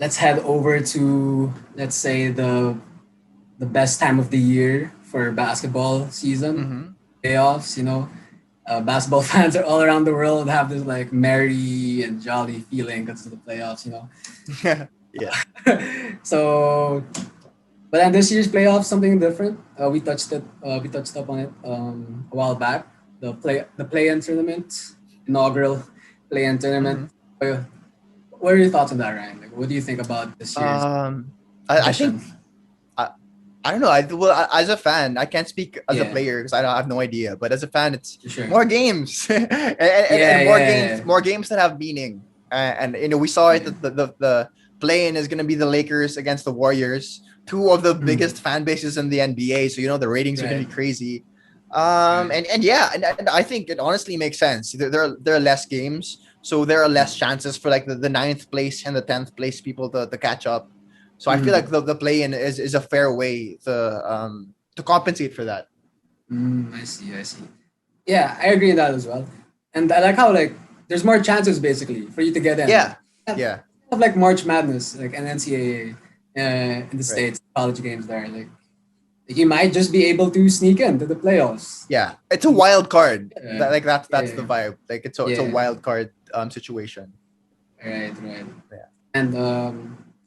let's head over to, let's say, the best time of the year for basketball season, Mm-hmm. playoffs. Basketball fans are all around the world have this like merry and jolly feeling because of the playoffs. Yeah. So, but then this year's playoffs something different. We touched it. We touched up on it a while back. The play-in tournament, inaugural play-in tournament. Mm-hmm. Uh, What are your thoughts on that, Ryan? Like, what do you think about this year's I think edition? I, I don't know. As a fan, I can't speak as a Yeah, player because I have no idea. But as a fan, it's for sure. more games Yeah, and yeah, more games that have meaning. And we saw it yeah. that the play-in is going to be the Lakers against the Warriors, two of the Mm, biggest fan bases in the NBA. So the ratings are going right, to be crazy. right. And yeah, and I think it honestly makes sense. There are less games, so there are less chances for like the ninth place and the 10th place people to catch up. So I feel like Mm, the play in is a fair way to compensate for that. I see, I see. Yeah, I agree with that as well. And I like how like there's more chances basically for you to get in. Yeah. Like, Yeah. have like March Madness, like an NCAA in the Right. states, college games there. Like you might just be able to sneak into the playoffs. Yeah. It's a wild card. Yeah, That's the yeah, vibe. Like it's a yeah. wild card situation. Right, right. Yeah. And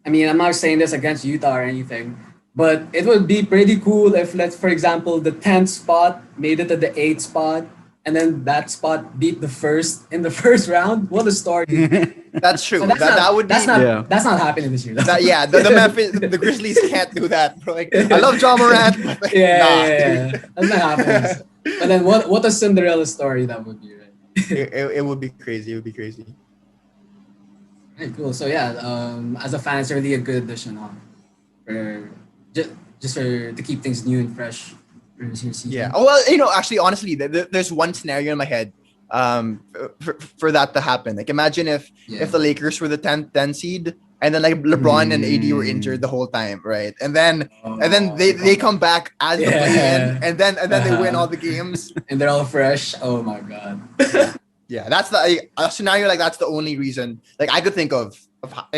I mean, I'm not saying this against Utah or anything, but it would be pretty cool if, let's, for example, the 10th spot made it to the 8th spot, and then that spot beat the first in the first round. What a story! That's But true. That would be Yeah. that's not happening this year, though. that yeah, the Memphis the Grizzlies can't do that, bro. Like I love John Morant, but like, Yeah, nah, yeah, dude. yeah. That's not happening. But then what a Cinderella story that would be, right? It would be crazy. It would be crazy. Right, cool. So yeah, as a fan, it's really a good addition, for just for to keep things new and fresh for this year's Yeah. season. Oh well, actually, honestly, there's one scenario in my head, for that to happen. Like, imagine Yeah. if the Lakers were the 10th seed, and then like LeBron and AD were injured the whole time, right? And then Oh, they come back as the play-in, yeah. and then they win Uh-huh. all the games. And they're all fresh. Oh my god. Yeah. Yeah. That's a scenario like that's the only reason like I could think of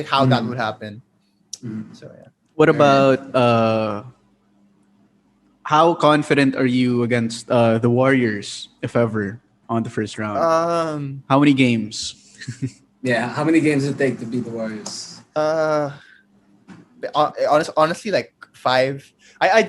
how that would Mm, happen. mm. So yeah. What All right. about how confident are you against the Warriors, if ever, on the first round? Um. How many games? Yeah. How many games does it take to beat the Warriors? Uh. Honestly, like 5. I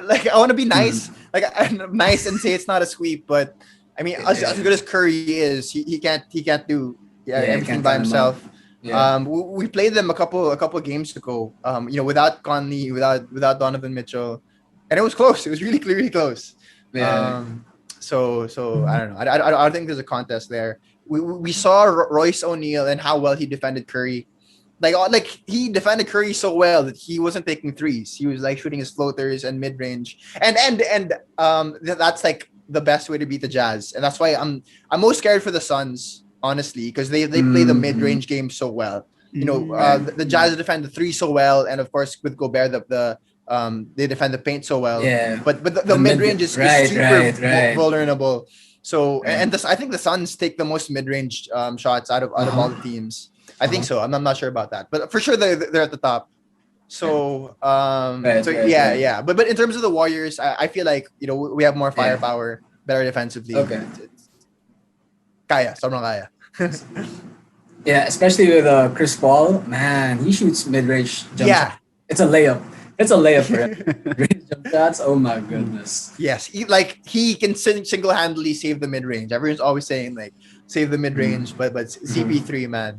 like I want to be nice, like I'm nice and say it's not a sweep, but I mean, as Yeah. good as Curry is, he can't do Yeah. everything Can't by count them out. himself. Yeah. We played them a couple games ago. Without Conley, without Donovan Mitchell, and it was close. It was really close. Yeah. So I don't know. I don't think there's a contest there. We saw Royce O'Neal and how well he defended Curry. Like he defended Curry so well that he wasn't taking threes. He was like shooting his floaters and mid range, and that's like the best way to beat the Jazz. And that's why I'm most scared for the Suns, honestly, because they play the mid Mm-hmm. range game so well. Right. The Jazz defend the three so well, and of course with Gobert they defend the paint so well. Yeah. But the The mid mid. range is Right. super Right. Right. vulnerable. So Right. and this I think the Suns take the most mid range shots out of all the Uh-huh. teams. I think Uh-huh. so. I'm not sure about that, but for sure they're at the top. So Right. Right. yeah, Right. yeah. But in terms of the Warriors, I feel like we have more Yeah. firepower, better defensively. Okay. Kaya, sobrang kaya. Yeah, especially with Chris Paul, man, he shoots mid-range jump Yeah. shots. It's a layup. It's a layup for him. Mid-range jump shots. Oh my goodness. Yes, he can single handedly save the mid range. Everyone's always saying like save the mid range, but CP3 man,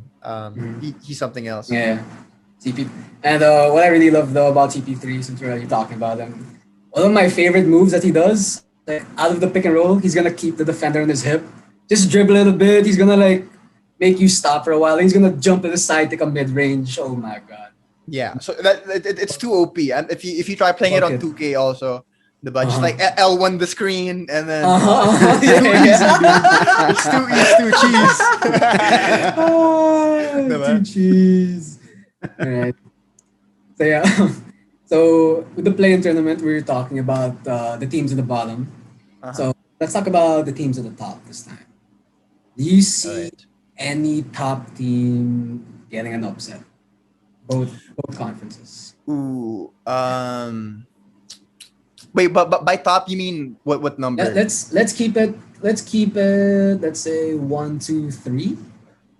he's something else. Yeah, CP. And what I really love though about CP3, since we're already talking about him, one of my favorite moves that he does, like out of the pick and roll, he's gonna keep the defender on his hip, just dribble a little bit. He's gonna like make you stop for a while. He's gonna jump to the side, take a mid-range. Oh my god. Yeah, so it's too OP. And if you try playing it on Okay. 2K also, just Uh-huh. like L1 the screen and then Uh-huh. it's too Yeah, easy, yeah. dude. It's too cheese. Ah, Diba? too cheese. All right. So yeah. So with the play-in tournament, we were talking about the teams at the bottom. Uh-huh. So let's talk about the teams at the top this time. Do you see Alright. any top team getting an upset? both conferences. Ooh. Wait, but by top you mean what number? Let's keep it. Let's keep it. Let's say 1, 2, 3.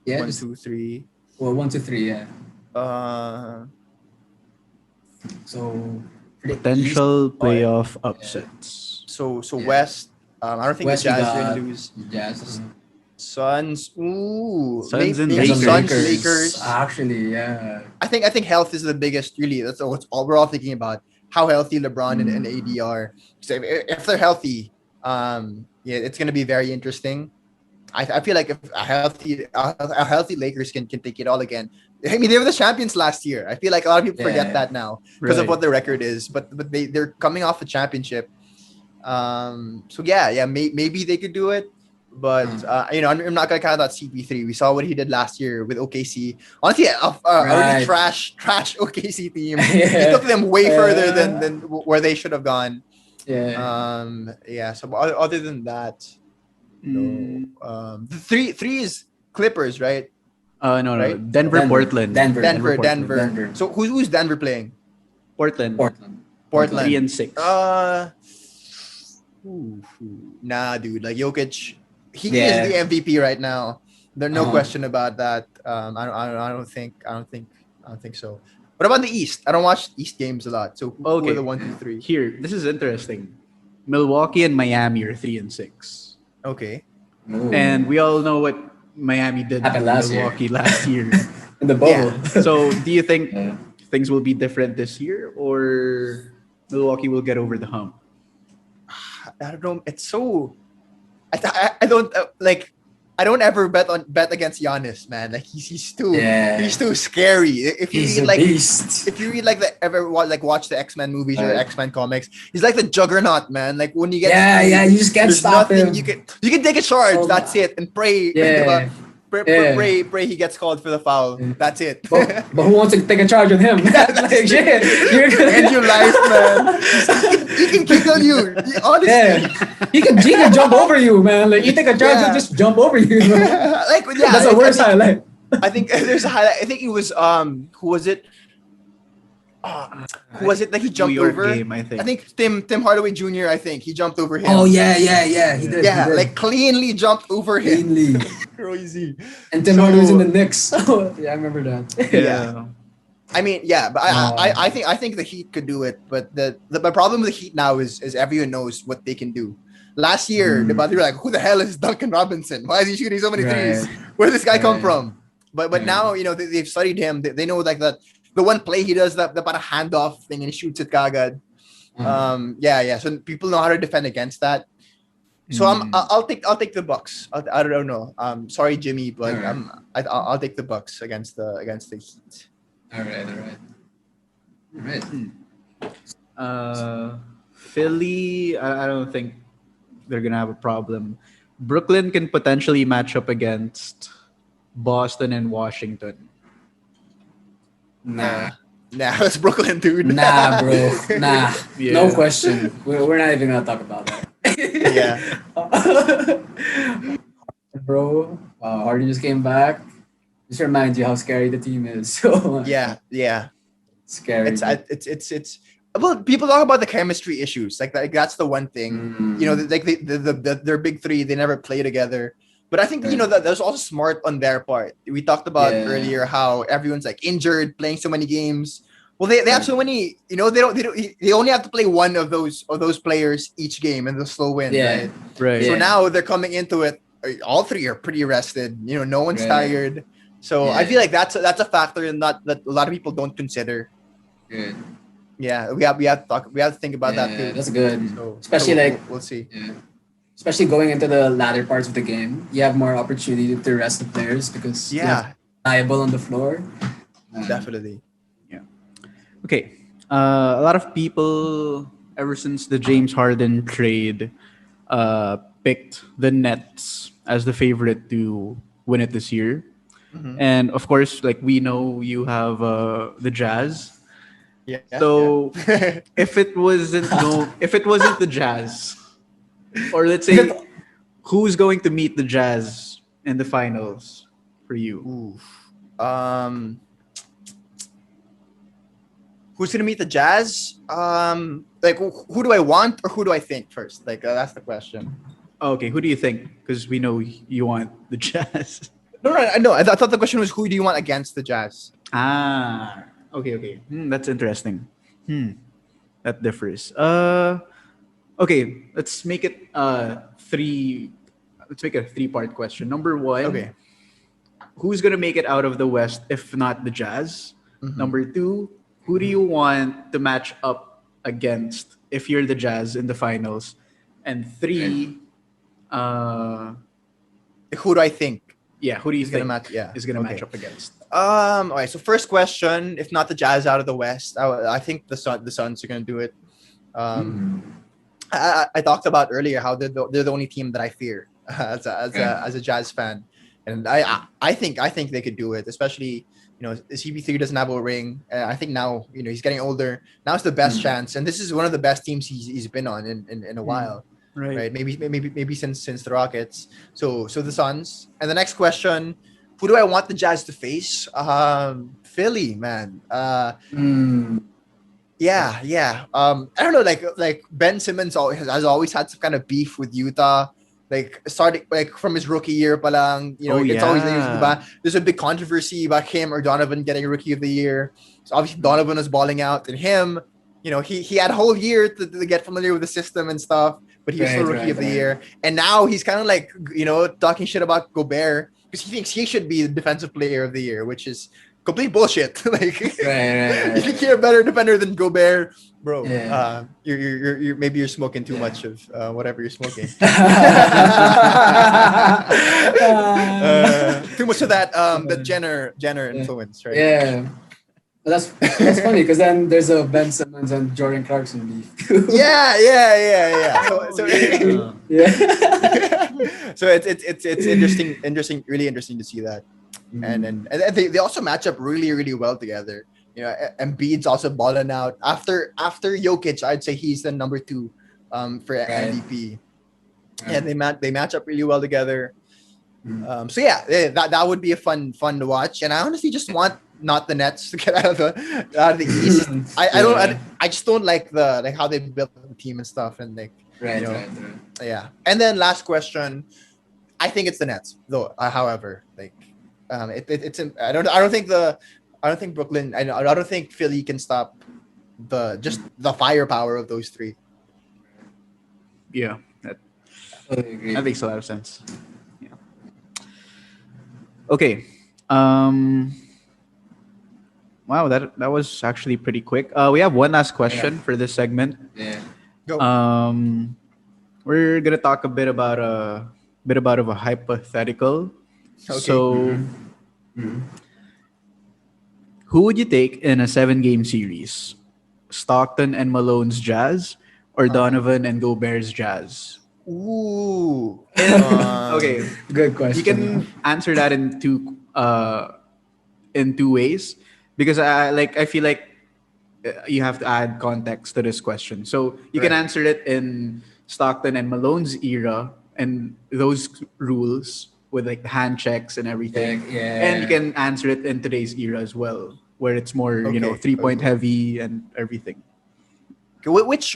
Yeah, One, just two, three. well 1, 2, 3. Yeah. Uh, So for the East, Potential or playoff upsets. so Yeah. West. I don't think West, the we Jazz are gonna got lose. Jazz. Suns. Ooh, Suns and maybe Lakers. Suns, Lakers. Actually, yeah. I think health is the biggest. Really, that's all we're all thinking about. How healthy LeBron and AD are. So if they're healthy, yeah, it's gonna be very interesting. I feel like if a healthy Lakers can take it all again. I mean, they were the champions last year. I feel like a lot of people forget Yeah. that now because of Right. what their record is. But they're coming off a championship. So yeah, maybe they could do it. But I'm not gonna count out CP3. We saw what he did last year with OKC. Honestly, a really Right. trash OKC team. He Yeah. took them way further than where they should have gone. Yeah. Yeah. So other than that, no. The three is Clippers, right? No. Right? Denver, Portland. Denver. Denver. Denver. So who's Denver playing? Portland. Portland. Portland. 3 and 6. Nah, dude. Like Jokic, he Yeah. is the MVP right now. There's no Uh-huh. question about that. I don't think so. What about the East? I don't watch East games a lot. So who Okay. are the 1, 2, 3? Here, this is interesting. Milwaukee and Miami are 3 and 6. Okay. Ooh. And we all know what Miami did Happened to last year. Milwaukee last year. in the bubble. So, do you think Yeah. things will be different this year, or Milwaukee will get over the hump? I don't know. It's so. I don't like. I don't ever bet against Giannis, man. Like he's too scary. If you He's read a like beast. if you read like watch the X-Men movies or Right. X-Men comics, he's like the Juggernaut, man. Like when you get Yeah, you just can't there's stop nothing him. you can take a charge. Oh, That's it, and pray. Yeah. Pray he gets called for the foul. Yeah. That's it. But who wants to take a charge of him? Like, shit, you're gonna End your life, man. He can kill you. Honestly. Yeah, he can jump over you, man. Like you take a charge, Yeah. he'll just jump over you. Bro. Like yeah, That's the worst highlight. I think there's a highlight. I think it was who was it? Who was it that he jumped New York over? game, I think. Tim Hardaway Jr. I think he jumped over him. Oh yeah, he did. Yeah, he did. like cleanly jumped over him. Cleanly. Crazy. And Tim Hardaway's in the Knicks. Yeah, I remember that. Yeah. I mean, yeah, but I think the Heat could do it, but the problem with the Heat now is everyone knows what they can do. Last year, they were like, "Who the hell is Duncan Robinson? Why is he shooting so many threes? Where did this guy come from?" But now they've studied him. They know like that the one play he does that about a handoff thing and he shoots it kagad. Yeah. So people know how to defend against that. So I'll take the Bucks. I don't know. Sorry, Jimmy, but I'll take the Bucks against the Heat. All right. Philly, I don't think they're gonna have a problem. Brooklyn can potentially match up against Boston and Washington. Nah, That's Brooklyn, dude. nah, bro. Nah, Yeah. no question. We're not even gonna talk about that. Yeah. Bro, Hardy just came back. Just reminds you how scary the team is. So Yeah. scary. It's well, people talk about the chemistry issues. Like that's the one thing. Like their big three, they never play together. But I think that was also smart on their part. We talked about earlier how everyone's like injured, playing so many games. Well, they have so many. They only have to play one of those players each game, and they'll still win. Yeah. Right. So now they're coming into it. All three are pretty rested. No one's tired. So I feel like that's a factor in that a lot of people don't consider. Good. Yeah, we have to think about that too. That's good. So, Especially we'll see. Yeah. Especially going into the latter parts of the game, you have more opportunity to rest the players because they're liable on the floor. Definitely. Okay. A lot of people, ever since the James Harden trade, picked the Nets as the favorite to win it this year. And of course, like we know, you have the Jazz. Yeah. So if it wasn't the Jazz, or let's say who's going to meet the Jazz in the finals for you? Oof. Who's gonna meet the Jazz? Like who do I want or who do I think first? Like that's the question. Okay, who do you think? Because we know you want the Jazz. No. I thought the question was who do you want against the Jazz? Ah, okay. That's interesting. That differs. Okay, let's make it three. Let's make it a three-part question. Number one, Okay. who's gonna make it out of the West if not the Jazz? Number two, who do you want to match up against if you're the Jazz in the finals? And three, Who do I think who do you is gonna think match? Yeah, is gonna okay. match up against? All right. So first question: if not the Jazz out of the West, I think the Suns are gonna do it. I talked about earlier how they're the only team that I fear as a Jazz fan, and I think they could do it, especially CP3 doesn't have a ring. I think now he's getting older. Now it's the best chance, and this is one of the best teams he's been on in a while. Right? Maybe since the Rockets. So the Suns. And the next question: who do I want the Jazz to face? Philly, man. Yeah. I don't know. Like Ben Simmons has always had some kind of beef with Utah. Like starting like from his rookie year, palang, it's always there's a big controversy about him or Donovan getting Rookie of the Year. So obviously Donovan was balling out, and him, he had a whole year to get familiar with the system and stuff, but he was still Rookie of the Year. And now he's kind of like talking shit about Gobert because he thinks he should be the Defensive Player of the Year, which is complete bullshit. Like, you think you're a better defender than Gobert, bro? Yeah. You're maybe you're smoking too much of whatever you're smoking. Too much of that the Jenner influence, right? Yeah. But that's funny because then there's a Ben Simmons and Jordan Clarkson beef too. Yeah. So Yeah. so it's interesting, really interesting to see that. And they also match up really, really well together. Embiid's also balling out. After Jokic, I'd say he's the number 2 for MVP. And they match up really well together. So that would be a fun to watch. And I honestly just want not the Nets to get out of the East. I just don't like how they built the team and stuff and right. Yeah. And then last question, I think it's the Nets though. However, it's I don't think Brooklyn. I don't think Philly can stop the firepower of those three. Yeah, that makes a lot of sense. Yeah. Okay. Wow, that was actually pretty quick. We have one last question for this segment. Yeah. Go. We're gonna talk a bit about a hypothetical. Okay. So, who would you take in a 7-game series? Stockton and Malone's Jazz, or Donovan and Gobert's Jazz? Ooh. Okay, Good question. you can answer that in two ways because I feel like you have to add context to this question. So you can answer it in Stockton and Malone's era and those rules with like hand checks and everything. Yeah. And you can answer it in today's era as well, where it's more 3-point heavy and everything. Which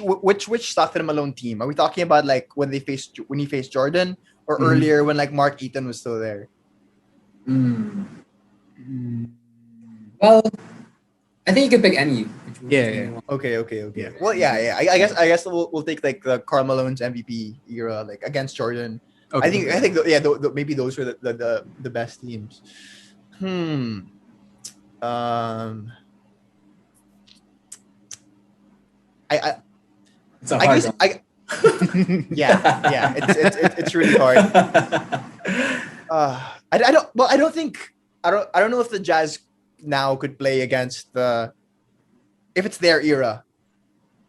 Stockton and Malone team are we talking about? Like when he faced Jordan, or earlier when like Mark Eaton was still there? Well, I think you could pick any. Yeah. Okay. Yeah. Well, yeah. I guess we'll take like the Karl Malone's MVP era, like against Jordan. Okay. I think maybe those were the best teams. It's a hard one. It's really hard. I don't know if the Jazz now could play against if it's their era,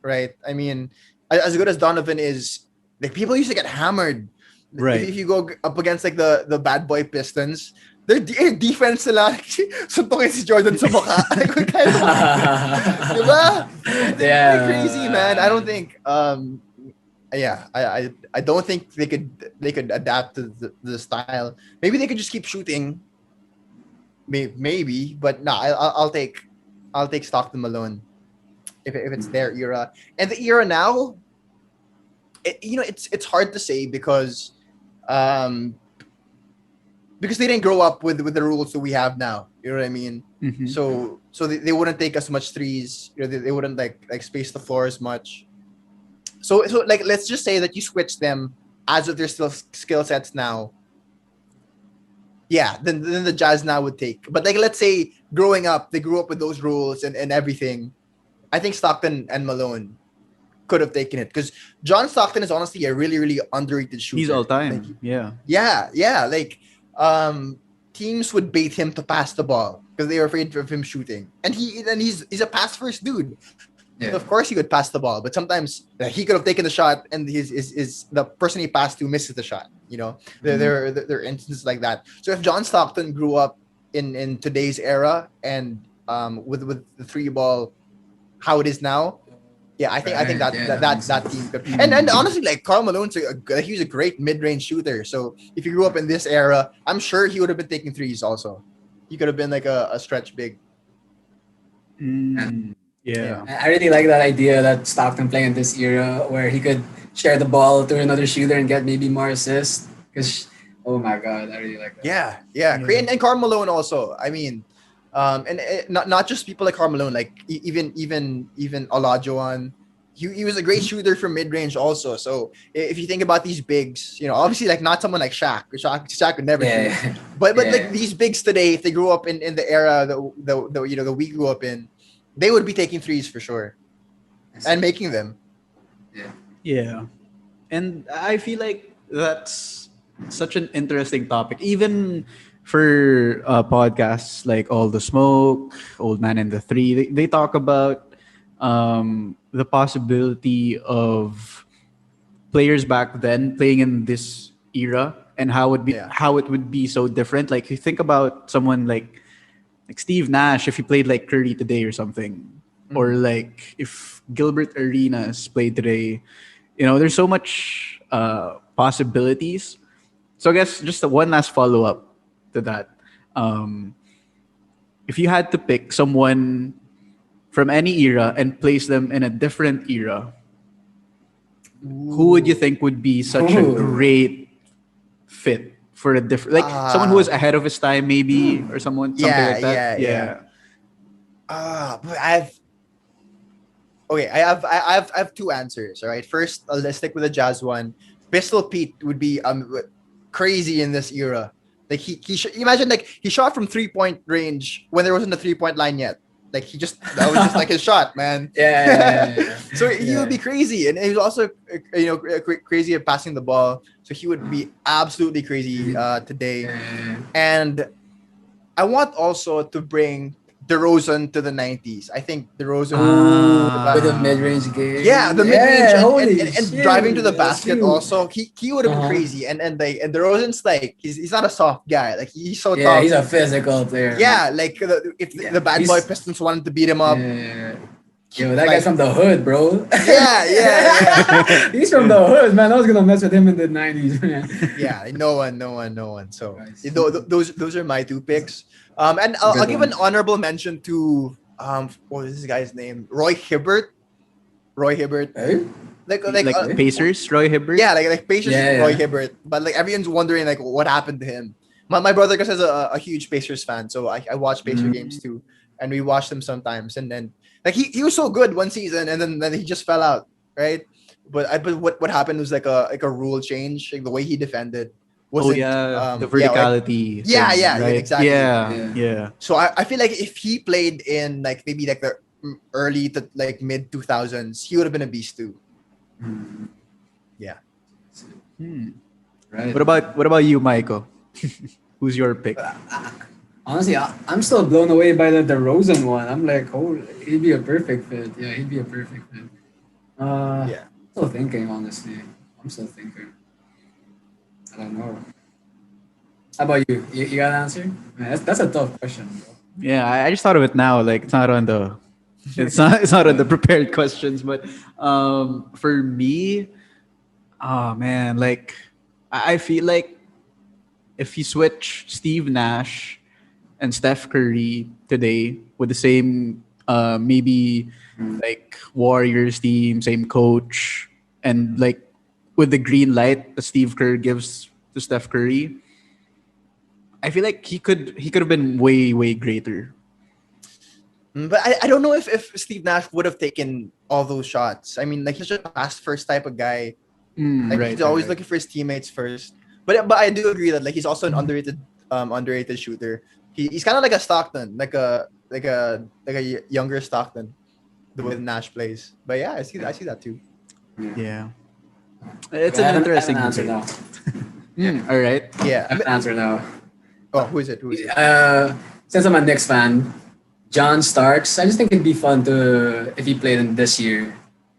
right? I mean, as good as Donovan is, like people used to get hammered. Right. If you go up against like the bad boy Pistons, their defense nila, suntukin si Jordan sa mukha. Diba? They're crazy, man. I don't think I don't think they could adapt to the style. Maybe they could just keep shooting. Maybe, but no, I'll take Stockton Malone if it's their era. And the era now, it's hard to say um, because they didn't grow up with the rules that we have now. You know what I mean? Mhm. So they wouldn't take as much threes. They wouldn't like space the floor as much. So like let's just say that you switch them as of their still skill sets now. Yeah, then the Jazz now would take. But like let's say growing up, they grew up with those rules and everything. I think Stockton and Malone could have taken it because John Stockton is honestly a really, really underrated shooter. He's all Like, time. Yeah. yeah. Like teams would bait him to pass the ball because they were afraid of him shooting. And he's a pass first dude. Yeah. So of course he would pass the ball, but sometimes he could have taken the shot and his the person he passed to misses the shot. There are instances like that. So if John Stockton grew up in today's era and with the three ball how it is now, yeah, I think that team could. And honestly, like Karl Malone's he was a great mid-range shooter. So if he grew up in this era, I'm sure he would have been taking threes also. He could have been like a stretch big. Yeah. I really like that idea that Stockton playing in this era where he could share the ball to another shooter and get maybe more assists. Because, oh my God, I really like that. Yeah. And Karl Malone also. I mean, and not just people like Karl Malone, like even Olajuwon. He was a great shooter from mid range also. So if you think about these bigs, obviously like not someone like Shaq. Shaq would never shoot. Yeah. But like these bigs today, if they grew up in the era that we grew up in, they would be taking threes for sure and making them. Yeah. And I feel like that's such an interesting topic. Even for podcasts like All the Smoke, Old Man and the Three, they talk about the possibility of players back then playing in this era and how it would be so different. Like you think about someone like Steve Nash if he played like Curry today or something, or like if Gilbert Arenas played today. There's so much possibilities. So I guess just one last follow up to that. If you had to pick someone from any era and place them in a different era, who would you think would be such a great fit for a different, like someone who was ahead of his time, maybe, or something like that? Yeah. But I have two answers. All right, first let's stick with the Jazz one. Pistol Pete would be crazy in this era. Like imagine like he shot from 3-point range when there wasn't a 3-point line yet. Like that was just like his shot, man. Yeah. So he would be crazy, and he was also crazy at passing the ball. So he would be absolutely crazy today. And I want also to bring DeRozan to the 90s. I think DeRozan with the mid-range game. Yeah, the mid-range and shit, driving to the basket huge. also. He would have been crazy. And DeRozan's like he's not a soft guy. Like he's so Yeah, tough. he's a physical player. Yeah, like if the bad boy Pistons wanted to beat him up. Yeah. Yo, that guy's from the hood, bro. Yeah. He's from the hood, man. I was gonna mess with him in the 90s, man. Yeah, no one. So Nice. those are my two picks. And I'll give an honorable mention to what is this guy's name? Roy Hibbert. Hey? Like Pacers, Roy Hibbert. Yeah, like Pacers Yeah. Roy Hibbert. But like everyone's wondering like what happened to him. My brother is a huge Pacers fan, so I watch Pacers games too, and we watch them sometimes. And then like he was so good one season, and then he just fell out, right? But what happened was like a rule change, like the way he defended. The verticality. Right? Exactly. Yeah. So I feel like if he played in like maybe like the early to like mid 2000s, he would have been a beast too. Yeah. Right. What about you, Myko? Who's your pick? Honestly, I'm still blown away by the DeRozan one. I'm like, oh, he'd be a perfect fit. Yeah, he'd be a perfect fit. Yeah. Still thinking, honestly. I'm still thinking. I don't know. How about you? You got an answer? Man, that's a tough question, bro. Yeah, I just thought of it now. Like it's not on the prepared questions, but for me, oh man, like I feel like if you switch Steve Nash and Steph Curry today with the same Maybe like Warriors team, same coach, and like with the green light that Steve Kerr gives to Steph Curry, I feel like he could have been way greater. But I don't know if Steve Nash would have taken all those shots. I mean, like he's just a pass first type of guy. Like Right, he's right, always right. looking for his teammates first. But I do agree that like he's also an underrated shooter. He's kind of like a Stockton, like a younger Stockton, the way Nash plays. But yeah, I see that too. Yeah, it's I an have an interesting answer debate. now. All right. Yeah. I have an answer now. Oh, who is it? Who is it? Since I'm a Knicks fan, John Starks. I just think it'd be fun to if he played in this year,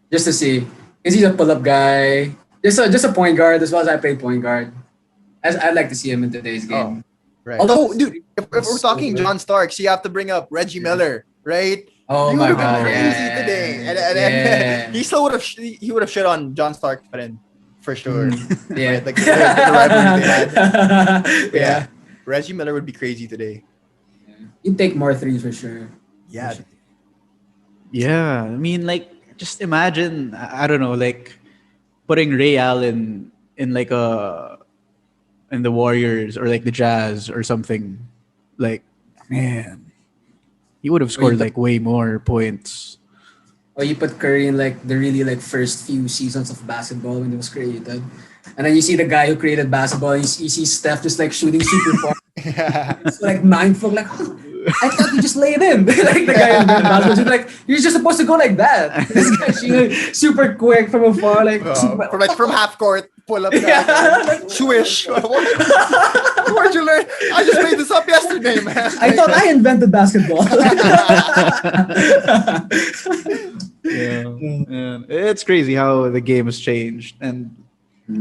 just to see. Because he's a pull-up guy, just a point guard as well as I played point guard. As I'd like to see him in today's Oh, game. right. Although, Oh, dude, if we're so talking good. John Starks, you have to bring up Reggie Miller, right? Oh He would my have been god, crazy yeah, today, and yeah, he still would have he would have shit on John Starks pa rin, for sure. yeah. Right, like the rivalry they had. But Yeah. yeah, Reggie Miller would be crazy today. He'd take more threes for sure. Yeah, Yeah, I mean, like, just imagine. I don't know, like putting Ray Allen in like a in the Warriors or like the Jazz or something. Like, man, he would have Or you scored put, like way more points. or you put Curry in like the really like first few seasons of basketball when it was created. And then you see the guy who created basketball, and you see Steph just like shooting super far. yeah. It's like mindful, like, oh, I thought you just laid in. Like the guy who created basketball, just like, you're just supposed to go like that. This guy shooting super quick from afar, like, super, From half court, pull up. yeah. Swish. Where'd you learn? I just made this up yesterday, man. I thought I invented basketball. Yeah, and it's crazy how the game has changed. And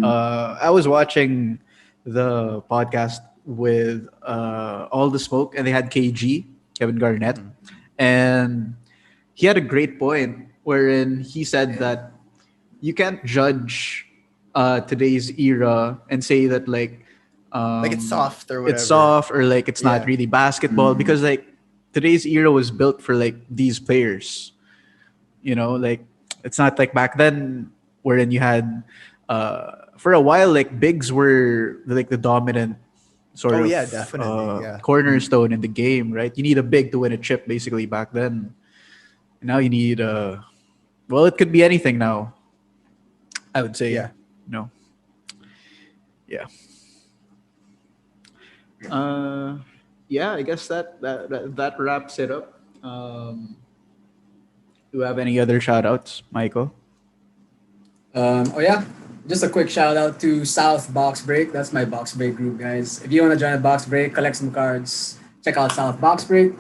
I was watching the podcast with All the Smoke, and they had KG, Kevin Garnett, and he had a great point wherein he said that you can't judge today's era and say that Like it's soft or it's whatever. soft or like it's not Yeah. really basketball because like today's era was built for like these players. You know, like it's not like back then wherein you had for a while like bigs were like the dominant sort Oh of yeah, definitely. Yeah. cornerstone in the game, right? You need a big to win a chip basically back then. Now you need well, it could be anything now. I would say. Yeah. No. Yeah. Yeah, I guess that wraps it up. Do you have any other shout outs, Michael? Oh yeah, just a quick shout out to South Box Break. That's my Box Break group, guys. If you want to join a Box Break, collect some cards, check out South Box Break.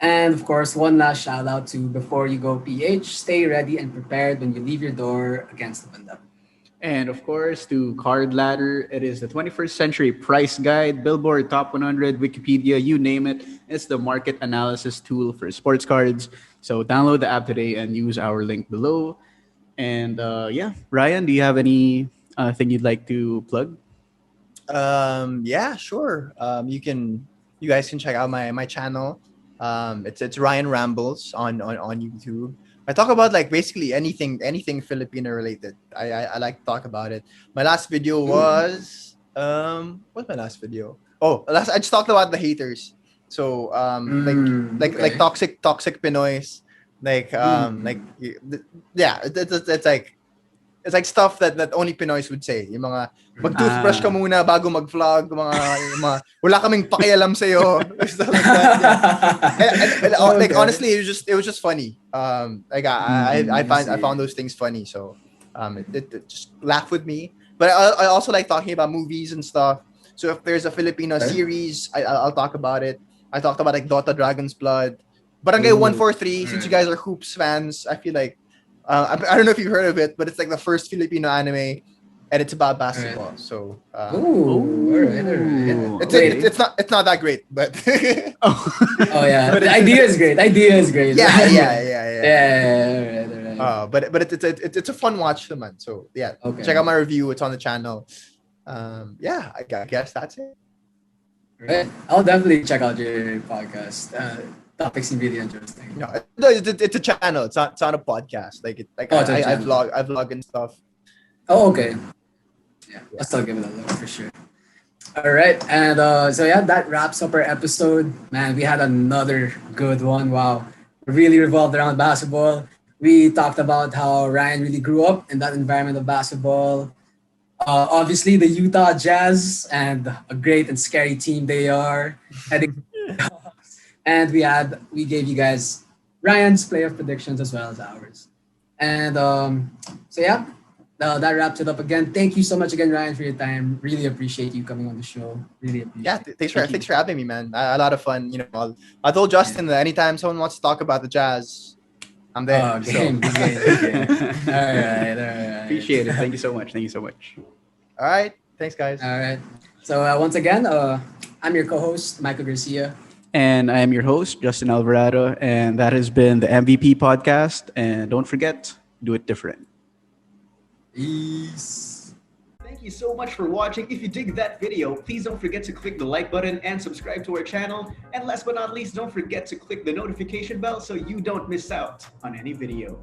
And of course, one last shout out to Before You Go PH. Stay ready and prepared when you leave your door against the window. And of course, to Card Ladder, it is the 21st century price guide, Billboard Top 100, Wikipedia, you name it. It's the market analysis tool for sports cards. So download the app today and use our link below. And yeah, Ryan, do you have any thing you'd like to plug? Yeah, sure. You guys can check out my channel. It's Ryan Rambles on YouTube. I talk about like basically anything Filipino related. I like to talk about it. My last video was what's my last video? Oh, I just talked about the haters. So like Okay. toxic Pinoys, yeah, it's like stuff that only Pinoys would say. Yung mga mag-toothbrush ka muna bago mag-vlog, yung mga wala kaming pakialam sa'yo. Stuff like that. Yeah. Like Okay. honestly, it was just funny. Like I found those things funny. So it just laugh with me. But I also like talking about movies and stuff. So if there's a Filipino Okay. series, I'll talk about it. I talked about like Dota Dragon's Blood. Barangay 143, since you guys are Hoops fans, I feel like I don't know if you've heard of it, but it's like the first Filipino anime, and it's about basketball. So Ooh, all right. it's not that great, but Oh yeah, But the it's- idea is great. Idea is great. yeah. Yeah. All right. But it's a fun watch, man. So yeah, Okay. check out my review. It's on the channel. Yeah, I guess that's it. Right. I'll definitely check out your podcast. topics seem really interesting. No, it's a channel. It's not a podcast. Oh, it's a I channel. vlog and stuff. Oh, okay. Yeah, I'll still give it a look for sure. All right, and so yeah, that wraps up our episode. Man, we had another good one. Wow, it really revolved around basketball. We talked about how Ryan really grew up in that environment of basketball. Obviously, the Utah Jazz and a great and scary team they are. Heading and we gave you guys Ryan's playoff predictions as well as ours. And so yeah, that wraps it up again. Thank you so much again, Ryan, for your time. Really appreciate you coming on the show. Really appreciate Yeah, it. thanks for having me, man. A lot of fun. I told Justin that anytime someone wants to talk about the Jazz, I'm there. Game. All right. Appreciate it. Thank you so much. All right. Thanks, guys. All right. So once again, I'm your co-host, Myko Garcia. And I am your host, Justin Alvarado, and that has been the MVP podcast. And don't forget, do it different. Peace. Thank you so much for watching. If you dig that video, please don't forget to click the like button and subscribe to our channel. And last but not least, don't forget to click the notification bell so you don't miss out on any video.